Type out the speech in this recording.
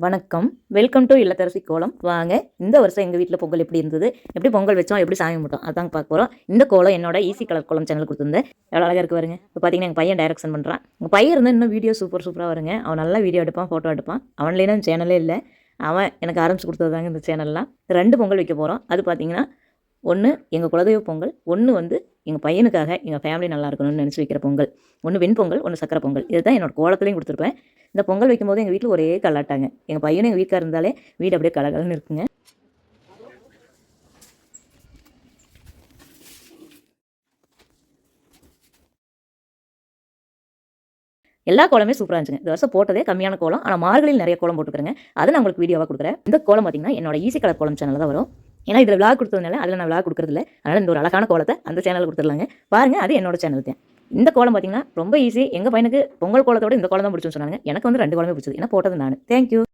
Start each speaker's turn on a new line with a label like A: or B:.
A: வணக்கம், welcome to இல்லத்தரசி கோலம். வாங்க, இந்த வருஷம் எங்கள் வீட்டில் பொங்கல் எப்படி இருந்தது, எப்படி பொங்கல் வச்சோம், எப்படி சாமி கும்பிட்டோம், அதான் பார்க்க போகிறோம். இந்த கோலம் என்னோட ஈஸி கலர் கோலம் சேனல் கொடுத்துருந்தேன். எவ்வளோ அழகாக இருக்கு பாருங்க. இப்போ பார்த்தீங்கன்னா எங்கள் பையன் டைரக்ஷன் பண்ணுறான். உங்கள் பையன் இருந்தால் இன்னும் வீடியோ சூப்பராக வருங்க. அவன் நல்லா வீடியோ எடுப்பான், ஃபோட்டோ எடுப்பான். அவன்லேயும் சேனலே இல்லை, அவன் எனக்கு ஆரம்பிச்சு கொடுத்ததாங்க இந்த சேனல்லாம். 2 பொங்கல் வைக்க போகிறோம். அது பார்த்தீங்கன்னா ஒன்று எங்கள் குலதெய்வ பொங்கல், ஒன்று வந்து எங்கள் பையனுக்காக எங்கள் ஃபேமிலி நல்லா இருக்கணும்னு நினச்சி வைக்கிற பொங்கல். ஒன்று வெண்பொங்கல், ஒன்று சக்கரை பொங்கல். இதுதான் என்னோட கோலத்துலையும் கொடுத்துருப்பேன். இந்த பொங்கல் வைக்கும்போது எங்கள் வீட்டில் ஒரே கலாட்டாங்க. எங்கள் பையனும் எங்கள் வீட்டுக்கார இருந்தாலே வீடு அப்படியே கலகலன்னு இருக்குங்க. எல்லா கோலமே சூப்பராக இருந்துச்சுங்க. இந்த வருஷம் போட்டதே கம்மியான கோலம், ஆனால் மார்கழியில் நிறைய கோலம் போட்டுக்கிறேங்க. அதை நான் உங்களுக்கு வீடியோவாக கொடுக்குறேன். இந்த கோலம் பார்த்தீங்கன்னா என்னோட ஈஸி கலர் கோலம் சேனலில் தான் வரும். ஏன்னா இதில் விளாக் கொடுத்ததுனால அதில் நான் விளாக் கொடுக்குறதில்ல. அதனால் இந்த ஒரு அழகான கோலத்தை அந்த சேனலில் கொடுத்துடலாங்க. பாருங்கள், அது என்னோட சேனல் தான். இந்த கோலம் பார்த்தீங்கன்னா ரொம்ப ஈஸி. எங்கள் பையனுக்கு பொங்கல் கோலத்தோட இந்த கோலம் தான் பிடிச்சுன்னு சொன்னாங்க. எனக்கு வந்து 2 கோலமே பிடிச்சது. ஏன்னா போட்டது நான். தேங்க்யூ.